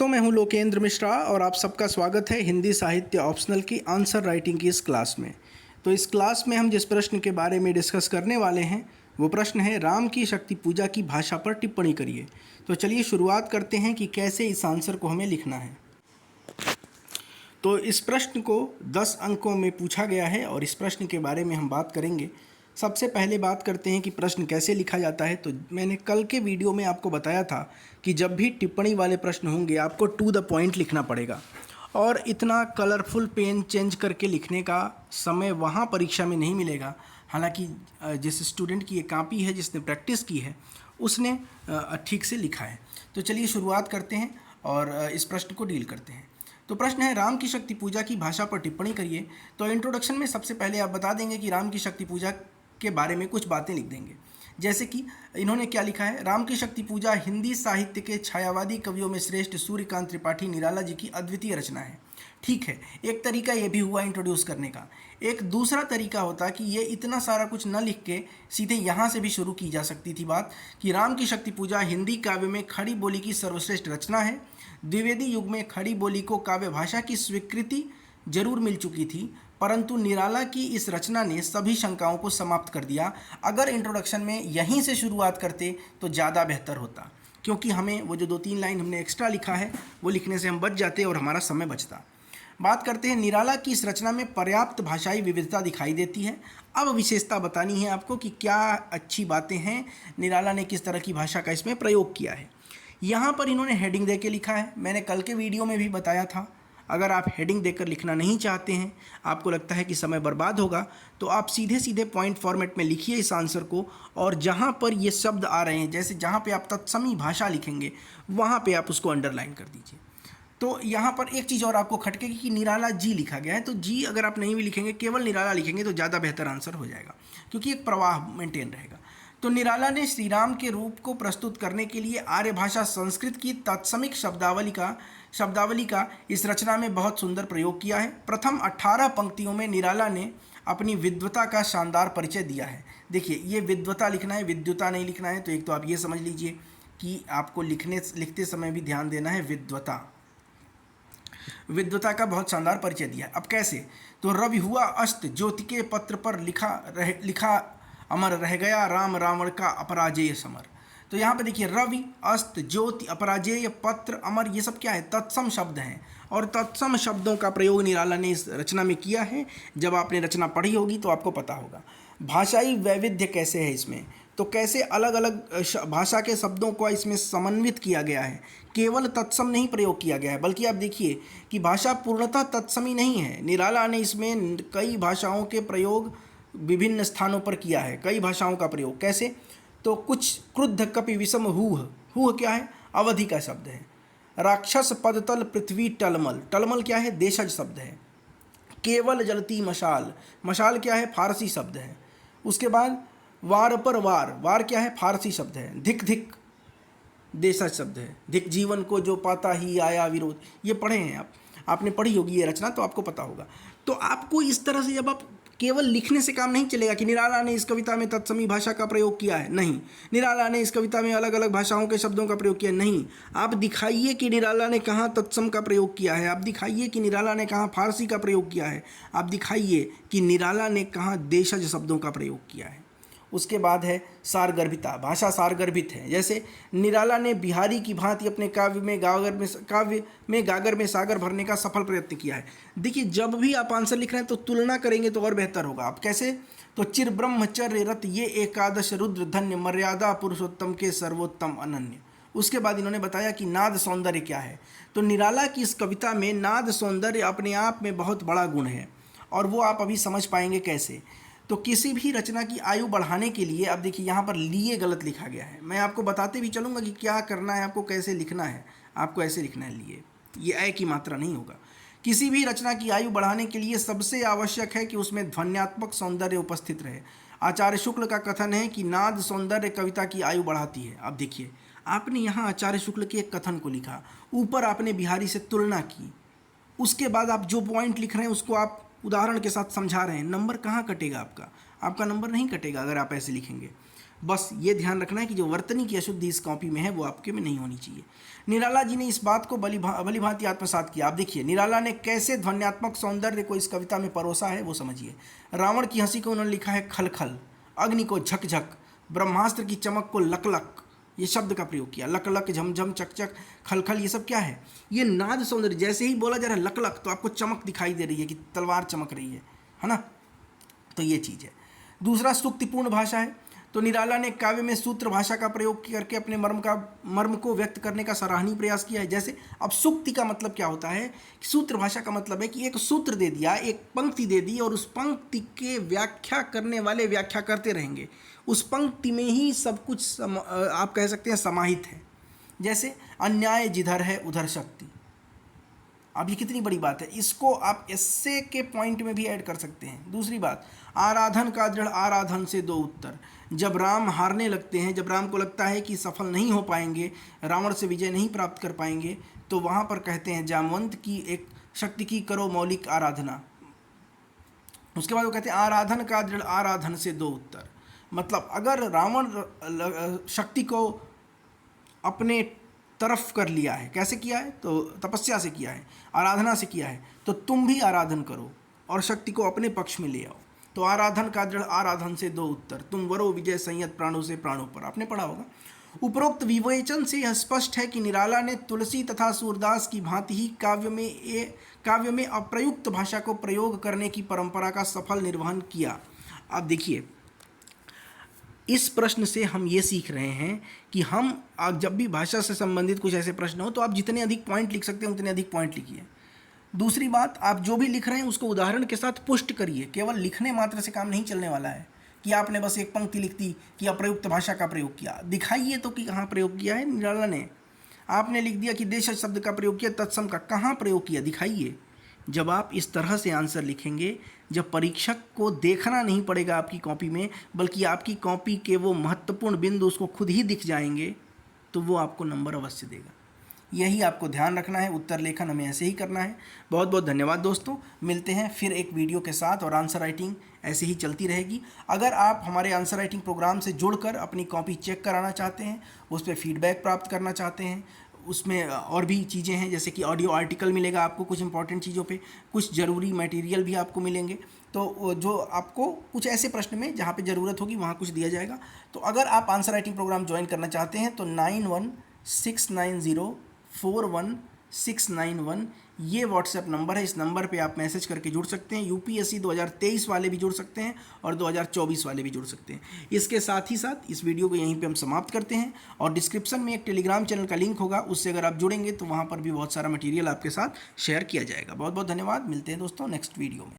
दोस्तों, मैं हूं लोकेंद्र मिश्रा और आप सबका स्वागत है हिंदी साहित्य ऑप्शनल की आंसर राइटिंग की इस क्लास में। तो इस क्लास में हम जिस प्रश्न के बारे में डिस्कस करने वाले हैं वो प्रश्न है राम की शक्ति पूजा की भाषा पर टिप्पणी करिए। तो चलिए शुरुआत करते हैं कि कैसे इस आंसर को हमें लिखना है। तो इस प्रश्न को 10 अंकों में पूछा गया है और इस प्रश्न के बारे में हम बात करेंगे। सबसे पहले बात करते हैं कि प्रश्न कैसे लिखा जाता है। तो मैंने कल के वीडियो में आपको बताया था कि जब भी टिप्पणी वाले प्रश्न होंगे आपको टू द पॉइंट लिखना पड़ेगा और इतना कलरफुल पेन चेंज करके लिखने का समय वहाँ परीक्षा में नहीं मिलेगा। हालांकि जिस स्टूडेंट की ये कॉपी है, जिसने प्रैक्टिस की है, उसने ठीक से लिखा है। तो चलिए शुरुआत करते हैं और इस प्रश्न को डील करते हैं। तो प्रश्न है राम की शक्ति पूजा की भाषा पर टिप्पणी करिए। तो इंट्रोडक्शन में सबसे पहले आप बता देंगे कि राम की शक्ति पूजा के बारे में कुछ बातें लिख देंगे। जैसे कि इन्होंने क्या लिखा है, राम की शक्ति पूजा हिंदी साहित्य के छायावादी कवियों में श्रेष्ठ सूर्यकांत त्रिपाठी निराला जी की अद्वितीय रचना है। ठीक है, एक तरीका ये भी हुआ इंट्रोड्यूस करने का। एक दूसरा तरीका होता कि ये इतना सारा कुछ न लिख के सीधे यहाँ से भी शुरू की जा सकती थी बात कि राम की शक्ति पूजा हिंदी काव्य में खड़ी बोली की सर्वश्रेष्ठ रचना है। द्विवेदी युग में खड़ी बोली को काव्य भाषा की स्वीकृति जरूर मिल चुकी थी, परंतु निराला की इस रचना ने सभी शंकाओं को समाप्त कर दिया। अगर इंट्रोडक्शन में यहीं से शुरुआत करते तो ज़्यादा बेहतर होता, क्योंकि हमें वो जो 2-3 लाइन हमने एक्स्ट्रा लिखा है वो लिखने से हम बच जाते और हमारा समय बचता। बात करते हैं निराला की इस रचना में पर्याप्त भाषाई विविधता दिखाई देती है। अब विशेषता बतानी है आपको कि क्या अच्छी बातें हैं, निराला ने किस तरह की भाषा का इसमें प्रयोग किया है। यहाँ पर इन्होंने हेडिंग दे के लिखा है। मैंने कल के वीडियो में भी बताया था, अगर आप हेडिंग देकर लिखना नहीं चाहते हैं, आपको लगता है कि समय बर्बाद होगा, तो आप सीधे सीधे पॉइंट फॉर्मेट में लिखिए इस आंसर को और जहाँ पर ये शब्द आ रहे हैं, जैसे जहाँ पे आप तत्समी भाषा लिखेंगे वहाँ पे आप उसको अंडरलाइन कर दीजिए। तो यहाँ पर एक चीज़ और आपको खटकेगी कि निराला जी लिखा गया है, तो जी अगर आप नहीं भी लिखेंगे, केवल निराला लिखेंगे तो ज़्यादा बेहतर आंसर हो जाएगा, क्योंकि एक प्रवाह मेंटेन रहेगा। तो निराला ने श्री राम के रूप को प्रस्तुत करने के लिए आर्य भाषा संस्कृत की तत्समिक शब्दावली का इस रचना में बहुत सुंदर प्रयोग किया है। प्रथम 18 पंक्तियों में निराला ने अपनी विद्वता का शानदार परिचय दिया है। देखिए, ये विद्वता लिखना है, विद्युता नहीं लिखना है। तो एक तो आप ये समझ लीजिए कि आपको लिखते समय भी ध्यान देना है विद्वता का बहुत शानदार परिचय दिया है। अब कैसे, तो रवि हुआ अस्त ज्योति के पत्र पर लिखा अमर रह गया राम रावण का अपराजेय समर। तो यहाँ पे देखिए, रवि, अस्त, ज्योति, अपराजेय, पत्र, अमर, ये सब क्या है, तत्सम शब्द हैं और तत्सम शब्दों का प्रयोग निराला ने इस रचना में किया है। जब आपने रचना पढ़ी होगी तो आपको पता होगा। भाषाई वैविध्य कैसे है इसमें, तो कैसे अलग अलग भाषा के शब्दों को इसमें समन्वित किया गया है। केवल तत्सम नहीं प्रयोग किया गया है, बल्कि आप देखिए कि भाषा पूर्णतः तत्समी नहीं है। निराला ने इसमें कई भाषाओं के प्रयोग विभिन्न स्थानों पर किया है, कई भाषाओं का प्रयोग। कैसे, तो कुछ क्रुद्ध कपि विषम हूह क्या है, अवधि का शब्द है। राक्षस पदतल पृथ्वी टलमल, टलमल क्या है, देशज शब्द है। केवल जलती मशाल क्या है, फारसी शब्द है। उसके बाद वार पर वार क्या है, फारसी शब्द है। धिक देशज शब्द है। धिक जीवन को जो पाता ही आया विरोध, ये पढ़े हैं आपने पढ़ी होगी ये रचना, तो आपको पता होगा। तो आपको इस तरह से जब आप केवल लिखने से काम नहीं चलेगा कि निराला ने इस कविता में तत्समी भाषा का प्रयोग किया है, नहीं। निराला ने इस कविता में अलग अलग भाषाओं के शब्दों का प्रयोग किया, नहीं। आप दिखाइए कि निराला ने कहाँ तत्सम का प्रयोग किया है, आप दिखाइए कि निराला ने कहाँ फारसी का प्रयोग किया है, आप दिखाइए कि निराला ने कहाँ देशज शब्दों का प्रयोग किया है। उसके बाद है सारगर्भिता, भाषा सारगर्भित है। जैसे निराला ने बिहारी की भांति अपने काव्य में गागर में सागर भरने का सफल प्रयत्न किया है। देखिए, जब भी आप आंसर लिख रहे हैं तो तुलना करेंगे तो और बेहतर होगा। आप कैसे, तो चिर ब्रह्मचर्य रत ये एकादश रुद्र धन्य मर्यादा पुरुषोत्तम के सर्वोत्तम अनन्य। उसके बाद इन्होंने बताया कि नाद सौंदर्य क्या है। तो निराला की इस कविता में नाद सौंदर्य अपने आप में बहुत बड़ा गुण है और वो आप अभी समझ पाएंगे कैसे। तो किसी भी रचना की आयु बढ़ाने के लिए, अब देखिए यहाँ पर लिए गलत लिखा गया है। मैं आपको बताते भी चलूँगा कि क्या करना है, आपको कैसे लिखना है। आपको ऐसे लिखना है लिए, ये ऐ की मात्रा नहीं होगा। किसी भी रचना की आयु बढ़ाने के लिए सबसे आवश्यक है कि उसमें ध्वन्यात्मक सौंदर्य उपस्थित रहे। आचार्य शुक्ल का कथन है कि नाद सौंदर्य कविता की आयु बढ़ाती है। अब देखिए, आपने यहाँ आचार्य शुक्ल के एक कथन को लिखा, ऊपर आपने बिहारी से तुलना की, उसके बाद आप जो पॉइंट लिख रहे हैं उसको आप उदाहरण के साथ समझा रहे हैं। नंबर कहाँ कटेगा आपका नंबर नहीं कटेगा अगर आप ऐसे लिखेंगे। बस ये ध्यान रखना है कि जो वर्तनी की अशुद्धि इस कॉपी में है वो आपके में नहीं होनी चाहिए। निराला जी ने इस बात को भली भांति आत्मसात किया। आप देखिए निराला ने कैसे ध्वन्यात्मक सौंदर्य को इस कविता में परोसा है वो समझिए। रावण की हंसी को उन्होंने लिखा है खलखल, अग्नि को झकझक, ब्रह्मास्त्र की चमक को लकलक, ये शब्द का प्रयोग किया। लकलक, झमझम, चकचक, खलखल, ये सब क्या है? ये नाद सौंदर्य। जैसे ही बोला जा रहा है लकलक तो आपको चमक दिखाई दे रही है कि तलवार चमक रही है ना? तो ये चीज़ है। दूसरा सूक्तिपूर्ण भाषा है। तो निराला ने काव्य में सूत्र भाषा का प्रयोग करके अपने मर्म को व्यक्त करने का सराहनीय प्रयास किया है। जैसे अब सूक्ति का मतलब क्या होता है कि सूत्र भाषा का मतलब है कि एक सूत्र दे दिया, एक पंक्ति दे दी और उस पंक्ति के व्याख्या करने वाले व्याख्या करते रहेंगे। उस पंक्ति में ही सब कुछ आप कह सकते हैं समाहित है। जैसे अन्याय जिधर है उधर शक्ति। अब ये कितनी बड़ी बात है, इसको आप एस्से के पॉइंट में भी ऐड कर सकते हैं। दूसरी बात, आराधन का दृढ़ आराधन से दो उत्तर। जब राम हारने लगते हैं, जब राम को लगता है कि सफल नहीं हो पाएंगे, रावण से विजय नहीं प्राप्त कर पाएंगे, तो वहाँ पर कहते हैं जामवंत की एक शक्ति की करो मौलिक आराधना। उसके बाद वो कहते हैं आराधन का दृढ़ आराधन से दो उत्तर। मतलब अगर रावण शक्ति को अपने तरफ कर लिया है, कैसे किया है? तो तपस्या से किया है, आराधना से किया है, तो तुम भी आराधन करो और शक्ति को अपने पक्ष में ले आओ। तो आराधन का दृढ़ आराधन से दो उत्तर, तुम वरो विजय संयत प्राणों से प्राणों पर। आपने पढ़ा होगा। उपरोक्त विवेचन से यह स्पष्ट है कि निराला ने तुलसी तथा सूरदास की भांति ही काव्य में अप्रयुक्त भाषा को प्रयोग करने की परंपरा का सफल निर्वहन किया। अब देखिए, इस प्रश्न से हम ये सीख रहे हैं कि हम जब भी भाषा से संबंधित कुछ ऐसे प्रश्न हो तो आप जितने अधिक पॉइंट लिख सकते हैं उतने अधिक पॉइंट लिखिए। दूसरी बात, आप जो भी लिख रहे हैं उसको उदाहरण के साथ पुष्ट करिए। केवल लिखने मात्र से काम नहीं चलने वाला है कि आपने बस एक पंक्ति लिख दी कि अप्रयुक्त भाषा का प्रयोग किया। दिखाइए तो कि कहाँ प्रयोग किया है निराला ने। आपने लिख दिया कि देश शब्द का प्रयोग किया, तत्सम का कहाँ प्रयोग किया, दिखाइए। जब आप इस तरह से आंसर लिखेंगे, जब परीक्षक को देखना नहीं पड़ेगा आपकी कॉपी में, बल्कि आपकी कॉपी के वो महत्वपूर्ण बिंदु उसको खुद ही दिख जाएंगे, तो वो आपको नंबर अवश्य देगा। यही आपको ध्यान रखना है। उत्तर लेखन हमें ऐसे ही करना है। बहुत बहुत धन्यवाद दोस्तों। मिलते हैं फिर एक वीडियो के साथ, और आंसर राइटिंग ऐसे ही चलती रहेगी। अगर आप हमारे आंसर राइटिंग प्रोग्राम से जुड़कर अपनी कॉपी चेक कराना चाहते हैं, उस पर फीडबैक प्राप्त करना चाहते हैं, उसमें और भी चीज़ें हैं जैसे कि ऑडियो आर्टिकल मिलेगा आपको कुछ इंपॉर्टेंट चीज़ों पे, कुछ ज़रूरी मटेरियल भी आपको मिलेंगे। तो जो आपको कुछ ऐसे प्रश्न में जहाँ पे ज़रूरत होगी वहाँ कुछ दिया जाएगा। तो अगर आप आंसर राइटिंग प्रोग्राम ज्वाइन करना चाहते हैं तो 9169041691 ये व्हाट्सएप नंबर है। इस नंबर पे आप मैसेज करके जुड़ सकते हैं। यूपीएससी 2023 वाले भी जुड़ सकते हैं और 2024 वाले भी जुड़ सकते हैं। इसके साथ ही साथ इस वीडियो को यहीं पे हम समाप्त करते हैं, और डिस्क्रिप्शन में एक टेलीग्राम चैनल का लिंक होगा, उससे अगर आप जुड़ेंगे तो वहाँ पर भी बहुत सारा मटेरियल आपके साथ शेयर किया जाएगा। बहुत बहुत धन्यवाद। मिलते हैं दोस्तों नेक्स्ट वीडियो में।